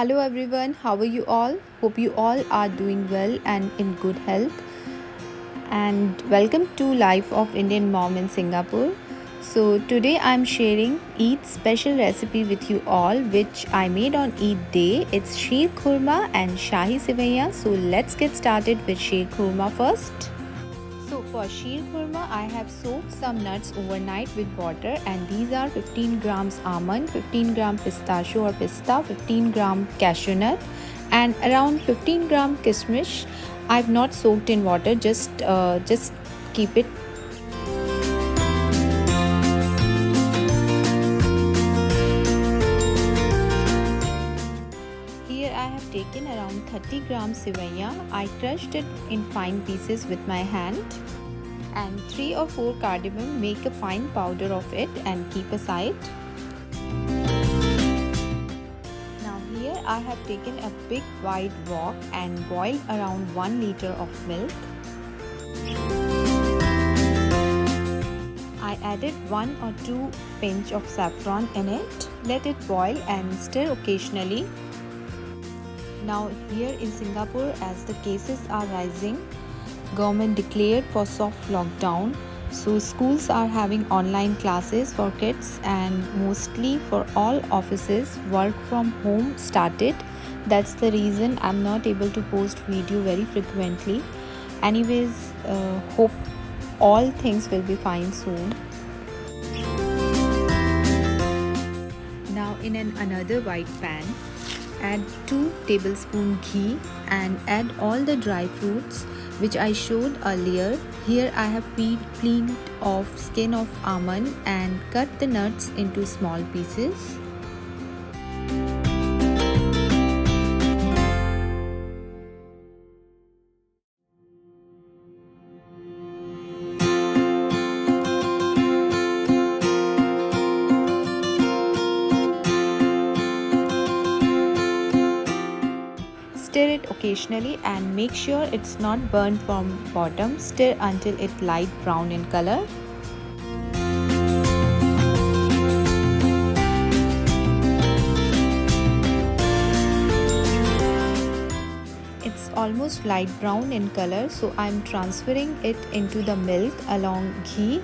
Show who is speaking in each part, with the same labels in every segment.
Speaker 1: Hello everyone, how are you all? Hope you all are doing well and in good health. And welcome to Life of Indian Mom in Singapore. So today I'm sharing Eid special recipe with you all which I made on Eid day. It's sheer khurma and shahi sevaiya. So let's get started with sheer khurma first. So for sheer khurma, I have soaked some nuts overnight with water, and these are 15 grams almond, 15 gram pistachio or pista, 15 gram cashew nut, and around 15 gram kismish. I've not soaked in water, just keep it. Here I have taken around 30 grams sevaiya. I crushed it in fine pieces with my hand. And 3 or 4 cardamom, make a fine powder of it and keep aside. Now here I have taken a big wide wok and boiled around 1 liter of milk. I added 1 or 2 pinch of saffron in it. Let it boil and stir occasionally. Now here in Singapore, as the cases are rising, government declared for soft lockdown, so schools are having online classes for kids, and mostly for all offices work from home started. That's the reason I'm not able to post video very frequently. Anyways, hope all things will be fine soon. Now in another white pan, add 2 tablespoons ghee and add all the dry fruits which I showed earlier. Here I have peeled off skin of almond and cut the nuts into small pieces. Stir it occasionally and make sure it's not burnt from bottom. Stir until it light brown in color. It's almost light brown in color, so I'm transferring it into the milk along ghee.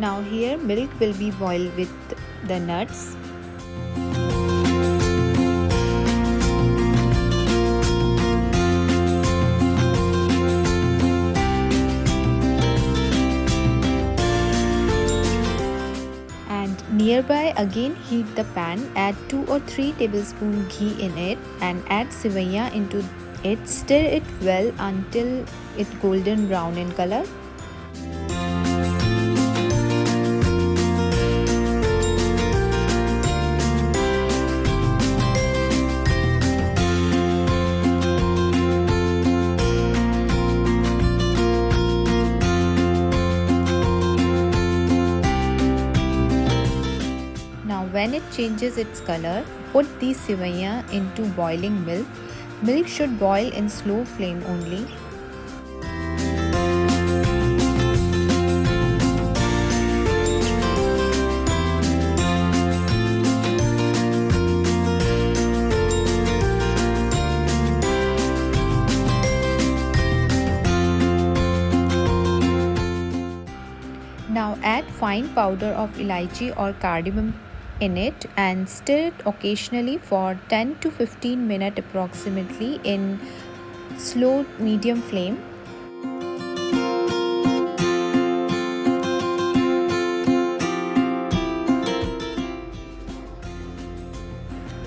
Speaker 1: Now here milk will be boiled with the nuts. And nearby again heat the pan, add 2 or 3 tablespoons ghee in it and add sevaiya into it. Stir it well until it's golden brown in color. When it changes its color, put the sevaiya into boiling milk. Milk should boil in slow flame only. Now add fine powder of elaichi or cardamom in it and stir it occasionally for 10 to 15 minutes approximately in slow medium flame.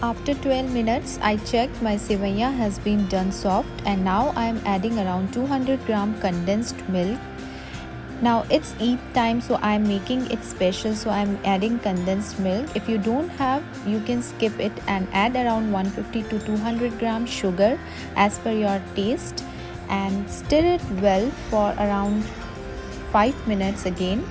Speaker 1: After 12 minutes, I checked my sevaiya has been done soft, and now I am adding around 200 gram condensed milk. Now it's Eid time, so I'm making it special, so I'm adding condensed milk. If you don't have, you can skip it and add around 150 to 200 grams sugar as per your taste and stir it well for around 5 minutes again.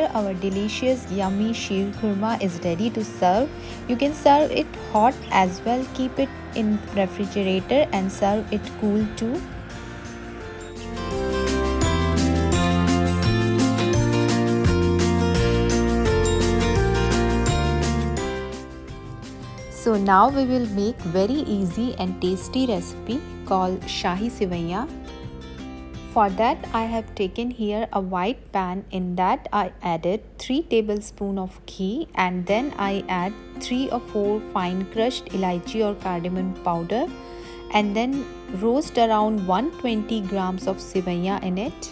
Speaker 1: here our delicious yummy sheer khurma is ready to serve. You can serve it hot as well. Keep it in refrigerator and serve it cool too. So now we will make very easy and tasty recipe called Shahi Sivaiyan. For that I have taken here a white pan. In that I added 3 tablespoons of ghee and then I add 3 or 4 fine crushed elaichi or cardamom powder and then roast around 120 grams of Sivaiyan in it.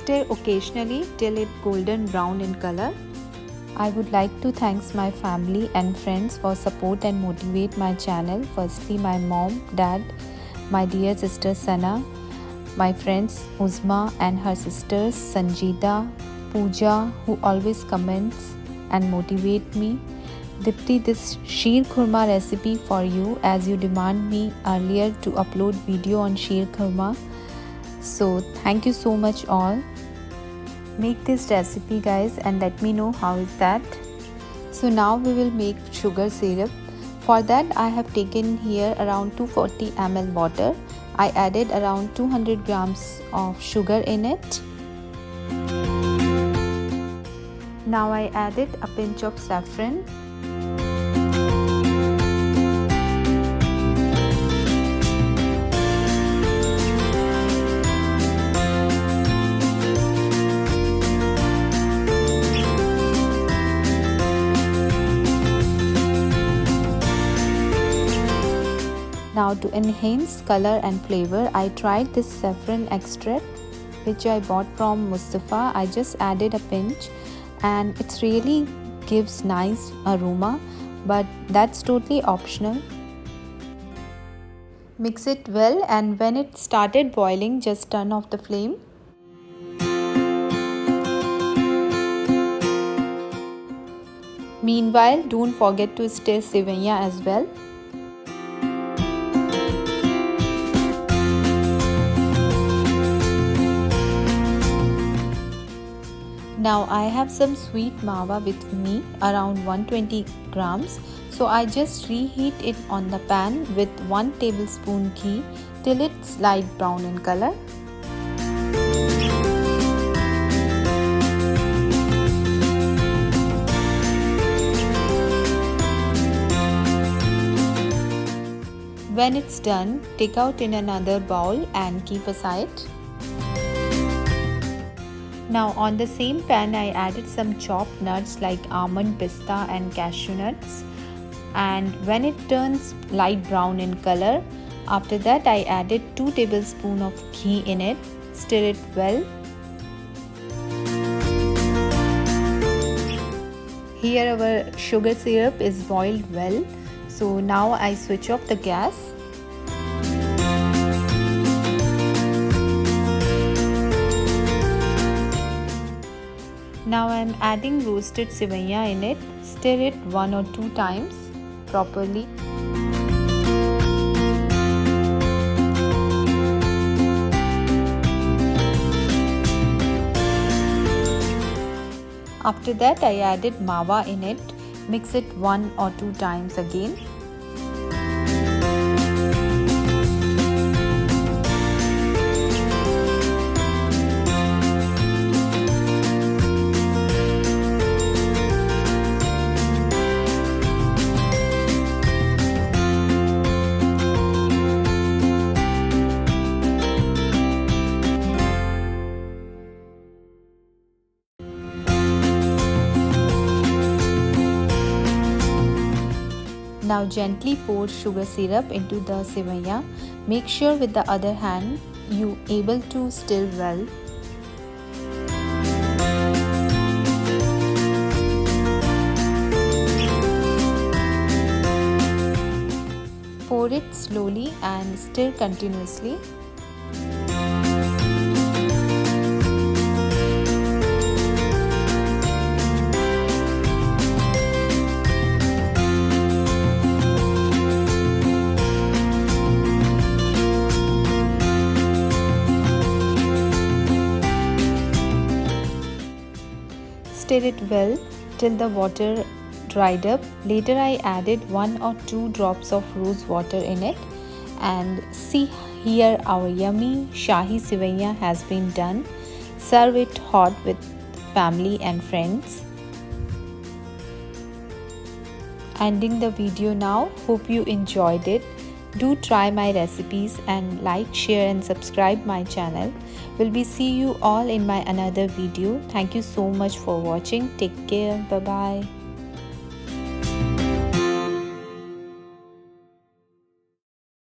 Speaker 1: Stir occasionally till it golden brown in color. I would like to thank my family and friends for support and motivate my channel. Firstly, my mom, dad, my dear sister Sana, my friends Uzma and her sisters Sanjita, Pooja, who always comments and motivate me. Dipti, this sheer khurma recipe for you as you demand me earlier to upload video on sheer khurma. So thank you so much all. Make this recipe guys and let me know how is that. So now we will make sugar syrup. For that I have taken here around 240 ml water. I added around 200 grams of sugar in it. Now I added a pinch of saffron. Now to enhance color and flavor, I tried this saffron extract which I bought from Mustafa. I just added a pinch and it really gives nice aroma, but that's totally optional. Mix it well and when it started boiling, just turn off the flame. Meanwhile, don't forget to stir Sivaiyan as well. Now I have some sweet mawa with me around 120 grams. So I just reheat it on the pan with 1 tablespoon ghee till it's light brown in color. When it's done, take out in another bowl and keep aside. Now on the same pan I added some chopped nuts like almond, pista and cashew nuts, and when it turns light brown in color, after that I added 2 tablespoons of ghee in it. Stir it well. Here our sugar syrup is boiled well, so now I switch off the gas. Now I am adding roasted Sivaiyan in it. Stir it 1 or 2 times properly. After that I added mawa in it. Mix it 1 or 2 times again. Now gently pour sugar syrup into the Sivaiyan. Make sure with the other hand you able to stir well. Pour it slowly and stir continuously. Stir it well till the water dried up. Later I added 1 or 2 drops of rose water in it, and see here our yummy Shahi Sevaiyan has been done. Serve it hot with family and friends. Ending the video now. Hope you enjoyed it. Do try my recipes and like, share and subscribe my channel. Will be see you all in my another video. Thank you so much for watching. Take care. Bye bye.